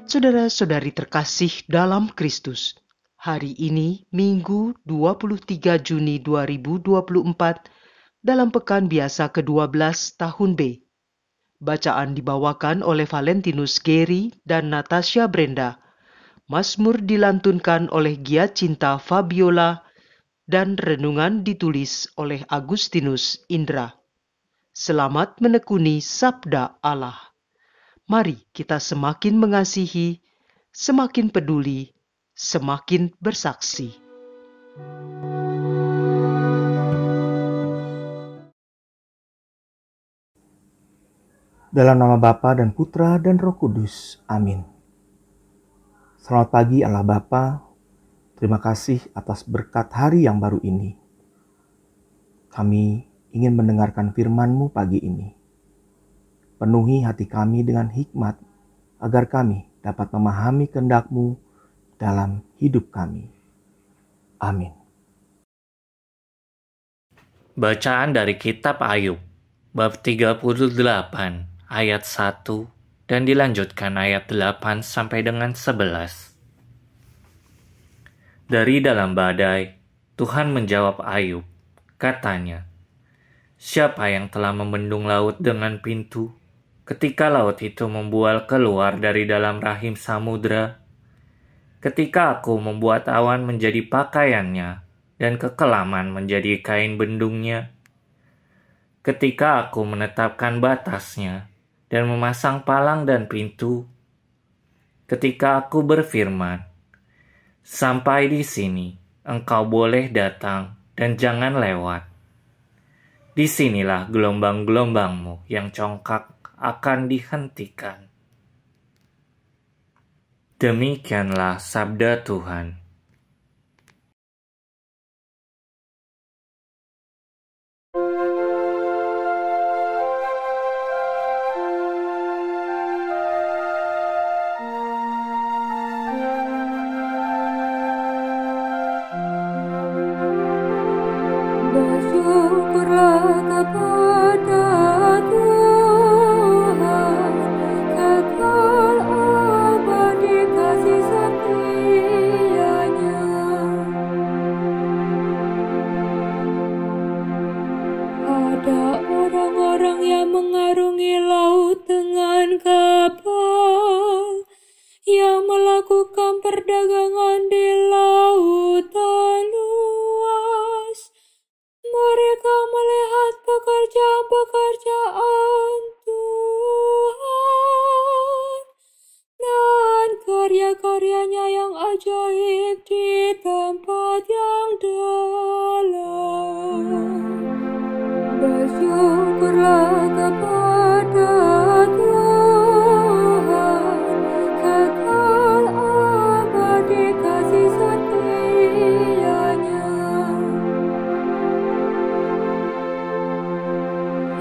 Saudara-saudari terkasih dalam Kristus, hari ini Minggu 23 Juni 2024 dalam pekan biasa ke-12 tahun B. Bacaan dibawakan oleh Valentinus Geri dan Natasha Brenda. Mazmur dilantunkan oleh Giacinta Fabiola dan renungan ditulis oleh Agustinus Indra. Selamat menekuni Sabda Allah. Mari kita semakin mengasihi, semakin peduli, semakin bersaksi. Dalam nama Bapa dan Putra dan Roh Kudus. Amin. Selamat pagi Allah Bapa. Terima kasih atas berkat hari yang baru ini. Kami ingin mendengarkan firman-Mu pagi ini. Penuhi hati kami dengan hikmat, agar kami dapat memahami kehendak-Mu dalam hidup kami. Amin. Bacaan dari Kitab Ayub, bab 38, ayat 1, dan dilanjutkan ayat 8 sampai dengan 11. Dari dalam badai, Tuhan menjawab Ayub, katanya, "Siapa yang telah membendung laut dengan pintu, ketika laut itu membual keluar dari dalam rahim samudra? Ketika aku membuat awan menjadi pakaiannya, dan kekelaman menjadi kain bendungnya? Ketika aku menetapkan batasnya, dan memasang palang dan pintu? Ketika aku berfirman, sampai di sini engkau boleh datang dan jangan lewat. Disinilah gelombang-gelombangmu yang congkak akan dihentikan." Demikianlah sabda Tuhan. Bersyukurlah kepada Tuhan, kekal abadi kasih setia-Nya. Ada orang-orang yang mengarungi laut dengan kapal, yang melakukan perdagangan di lautan luas. Mereka melihat pekerjaan-pekerjaan Tuhan dan karya-karyanya yang ajaib di tempat yang dalam. Bersyukurlah kepada Tuhan, kekal abadi kasih setia-Nya.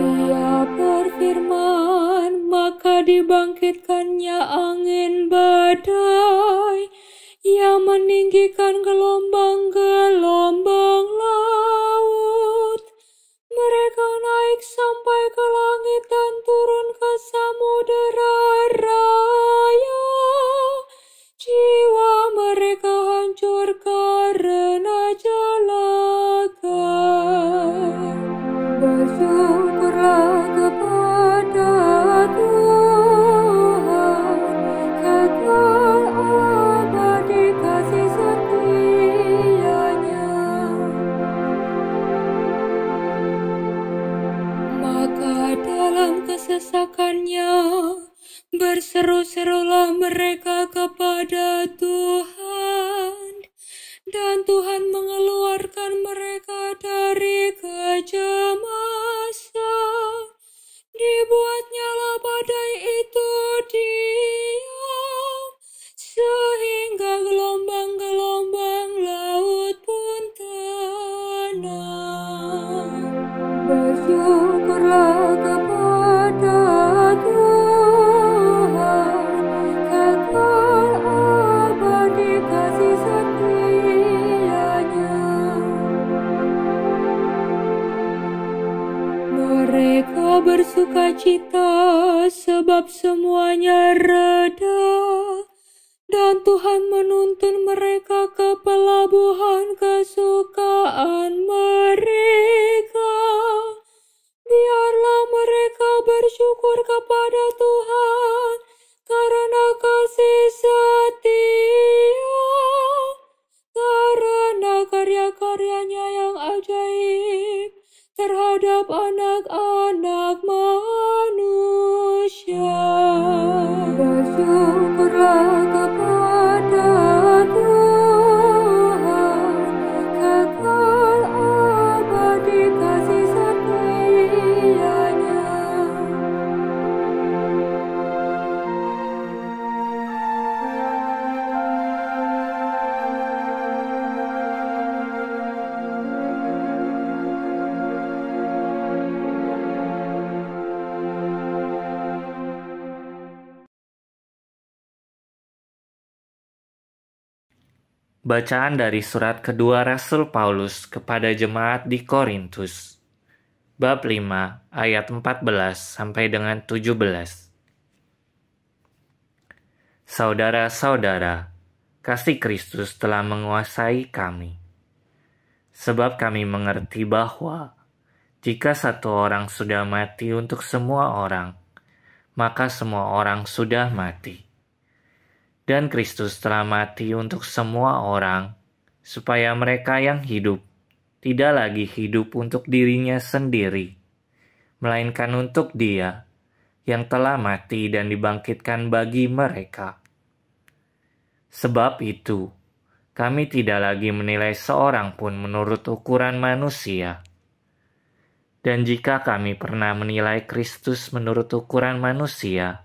Ia berfirman, maka dibangkitkannya angin badai, yang meninggikan gelombang-gelombang laut. Mereka naik sampai ke langit dan turun ke samudera raya. Jiwa mereka hancur karena celaka. Bersyukurlah kepada Tuhan, kekal abadi kasih setia-Nya. Maka dalam kesesakannya, berseru-serulah mereka kepada Tuhan, dan Tuhan mengeluarkan mereka dari kecemasan. Dibuatnyalah badai itu diam, sehingga gelombang-gelombang laut pun tenang. Bersyukurlah kepada Tuhan, kekal abadi kasih setia-Nya. Mereka bersukacita sebab semuanya reda, dan Tuhan menuntun mereka ke pelabuhan kesukaan mereka. Biarlah mereka bersyukur kepada Tuhan karena kasih setia, karena karya-karyanya yang ajaib terhadap anak-anak manusia. Bersyukurlah kepada Tuhan, kekal abadi kasih setianya. Bacaan dari surat kedua Rasul Paulus kepada jemaat di Korintus. Bab 5 ayat 14 sampai dengan 17. Saudara-saudara, kasih Kristus telah menguasai kami. Sebab kami mengerti bahwa jika satu orang sudah mati untuk semua orang, maka semua orang sudah mati. Dan Kristus telah mati untuk semua orang, supaya mereka yang hidup tidak lagi hidup untuk dirinya sendiri, melainkan untuk Dia yang telah mati dan dibangkitkan bagi mereka. Sebab itu, kami tidak lagi menilai seorang pun menurut ukuran manusia. Dan jika kami pernah menilai Kristus menurut ukuran manusia,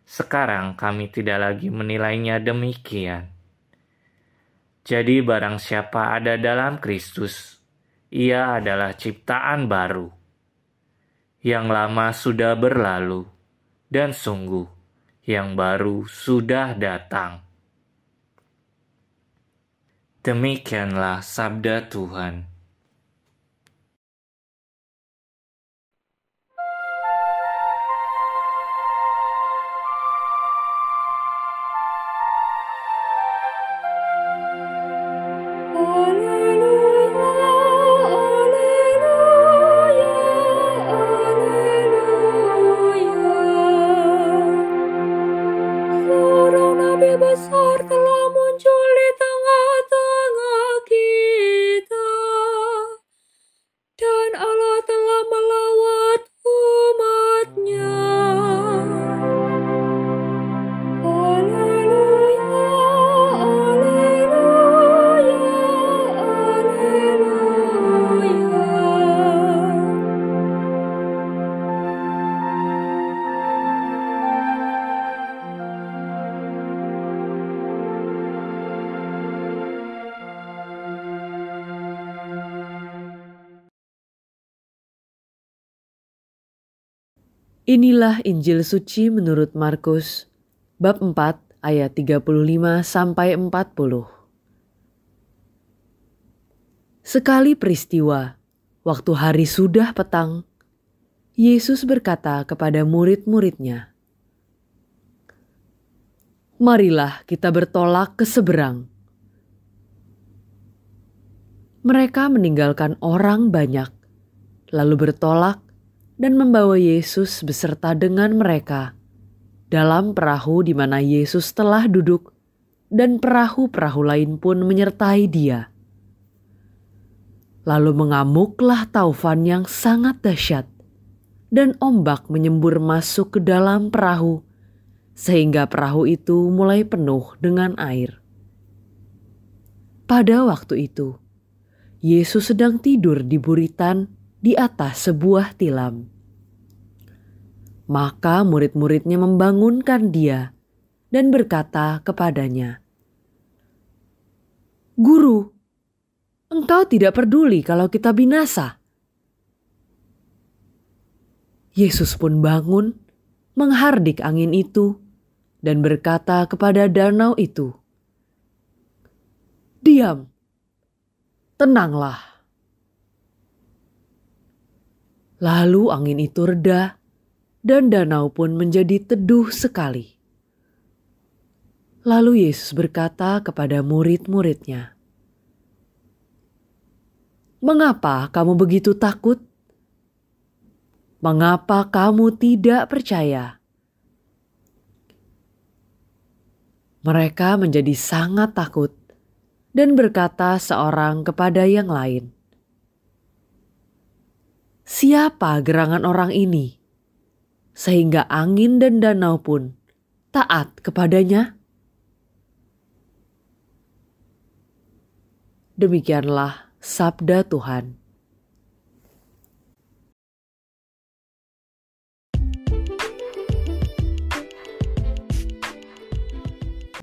sekarang kami tidak lagi menilainya demikian. Jadi barang siapa ada dalam Kristus, ia adalah ciptaan baru. Yang lama sudah berlalu, dan sungguh yang baru sudah datang. Demikianlah sabda Tuhan. Besar telah muncul di tengah-tengah kita, dan Allah telah melawat umat-Nya. Haleluya, haleluya, haleluya. Inilah Injil suci menurut Markus, bab 4 ayat 35 sampai 40. Sekali peristiwa, waktu hari sudah petang, Yesus berkata kepada murid-murid-Nya, "Marilah kita bertolak ke seberang." Mereka meninggalkan orang banyak, lalu bertolak dan membawa Yesus beserta dengan mereka dalam perahu di mana Yesus telah duduk, dan perahu-perahu lain pun menyertai Dia. Lalu mengamuklah taufan yang sangat dahsyat, dan ombak menyembur masuk ke dalam perahu, sehingga perahu itu mulai penuh dengan air. Pada waktu itu, Yesus sedang tidur di buritan di atas sebuah tilam. Maka murid-muridnya membangunkan Dia dan berkata kepadanya, "Guru, Engkau tidak peduli kalau kita binasa." Yesus pun bangun, menghardik angin itu, dan berkata kepada danau itu, "Diam, tenanglah." Lalu angin itu reda, dan danau pun menjadi teduh sekali. Lalu Yesus berkata kepada murid-muridnya, "Mengapa kamu begitu takut? Mengapa kamu tidak percaya?" Mereka menjadi sangat takut dan berkata seorang kepada yang lain, "Siapa gerangan orang ini, sehingga angin dan danau pun taat kepadanya?" Demikianlah sabda Tuhan.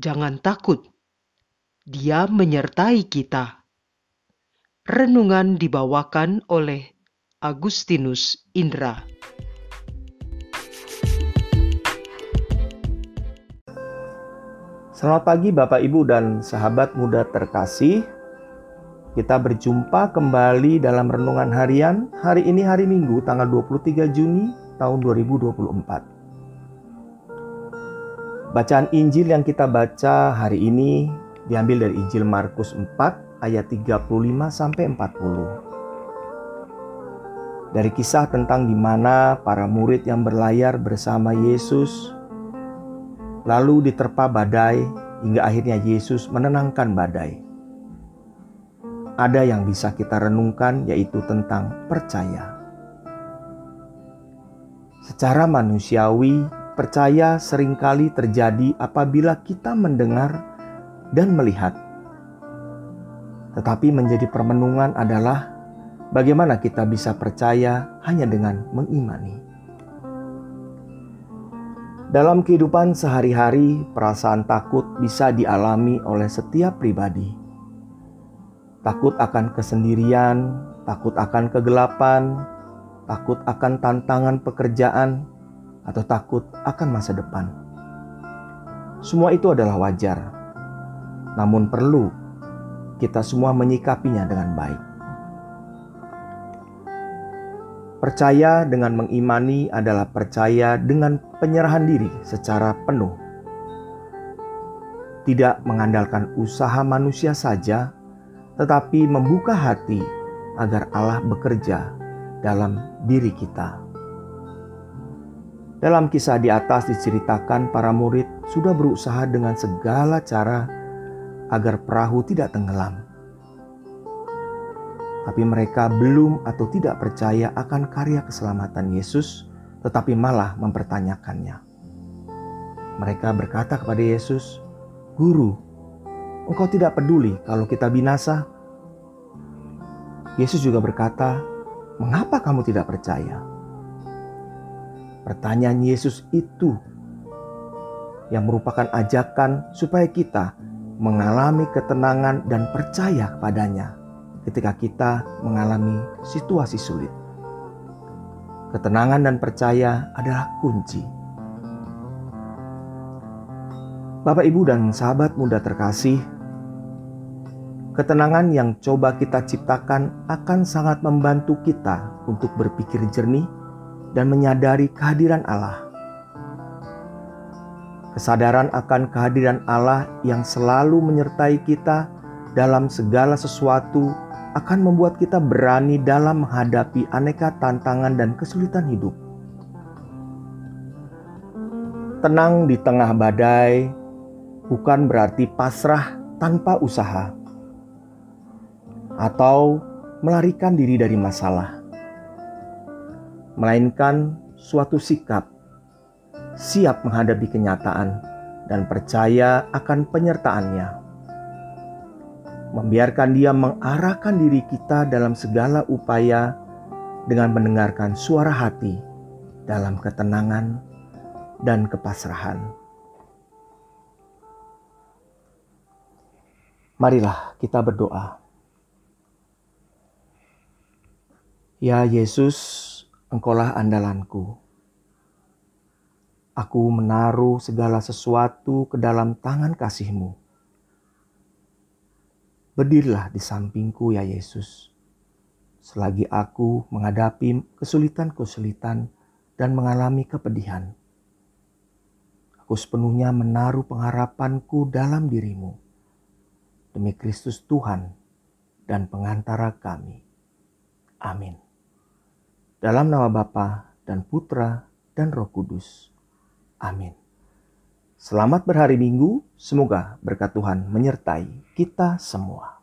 Jangan takut, Dia menyertai kita. Renungan dibawakan oleh Agustinus Indra. Selamat pagi Bapak Ibu dan sahabat muda terkasih. Kita berjumpa kembali dalam renungan harian. Hari ini hari Minggu tanggal 23 Juni tahun 2024. Bacaan Injil yang kita baca hari ini diambil dari Injil Markus 4 ayat 35 sampai 40. Dari kisah tentang di mana para murid yang berlayar bersama Yesus lalu diterpa badai hingga akhirnya Yesus menenangkan badai. Ada yang bisa kita renungkan, yaitu tentang percaya. Secara manusiawi, percaya seringkali terjadi apabila kita mendengar dan melihat. Tetapi menjadi permenungan adalah bagaimana kita bisa percaya hanya dengan mengimani. Dalam kehidupan sehari-hari, perasaan takut bisa dialami oleh setiap pribadi. Takut akan kesendirian, takut akan kegelapan, takut akan tantangan pekerjaan, atau takut akan masa depan. Semua itu adalah wajar, namun perlu kita semua menyikapinya dengan baik. Percaya dengan mengimani adalah percaya dengan penyerahan diri secara penuh. Tidak mengandalkan usaha manusia saja, tetapi membuka hati agar Allah bekerja dalam diri kita. Dalam kisah di atas diceritakan para murid sudah berusaha dengan segala cara agar perahu tidak tenggelam. Tapi mereka belum atau tidak percaya akan karya keselamatan Yesus, tetapi malah mempertanyakannya. Mereka berkata kepada Yesus, "Guru, Engkau tidak peduli kalau kita binasa?" Yesus juga berkata, "Mengapa kamu tidak percaya?" Pertanyaan Yesus itu yang merupakan ajakan supaya kita mengalami ketenangan dan percaya kepadanya ketika kita mengalami situasi sulit. Ketenangan dan percaya adalah kunci. Bapak, Ibu, dan sahabat muda terkasih, ketenangan yang coba kita ciptakan akan sangat membantu kita untuk berpikir jernih dan menyadari kehadiran Allah. Kesadaran akan kehadiran Allah yang selalu menyertai kita dalam segala sesuatu akan membuat kita berani dalam menghadapi aneka tantangan dan kesulitan hidup. Tenang di tengah badai bukan berarti pasrah tanpa usaha atau melarikan diri dari masalah, melainkan suatu sikap siap menghadapi kenyataan dan percaya akan penyertaannya. Membiarkan Dia mengarahkan diri kita dalam segala upaya dengan mendengarkan suara hati dalam ketenangan dan kepasrahan. Marilah kita berdoa. Ya Yesus, Engkaulah andalanku. Aku menaruh segala sesuatu ke dalam tangan kasih-Mu. Berdirilah di sampingku ya Yesus, selagi aku menghadapi kesulitan-kesulitan dan mengalami kepedihan. Aku Aku sepenuhnya menaruh pengharapanku dalam dirimu. Demi Kristus Tuhan dan pengantara kami. Amin. Dalam nama Bapa dan Putra dan Roh Kudus. Amin. Selamat berhari Minggu, semoga berkat Tuhan menyertai kita semua.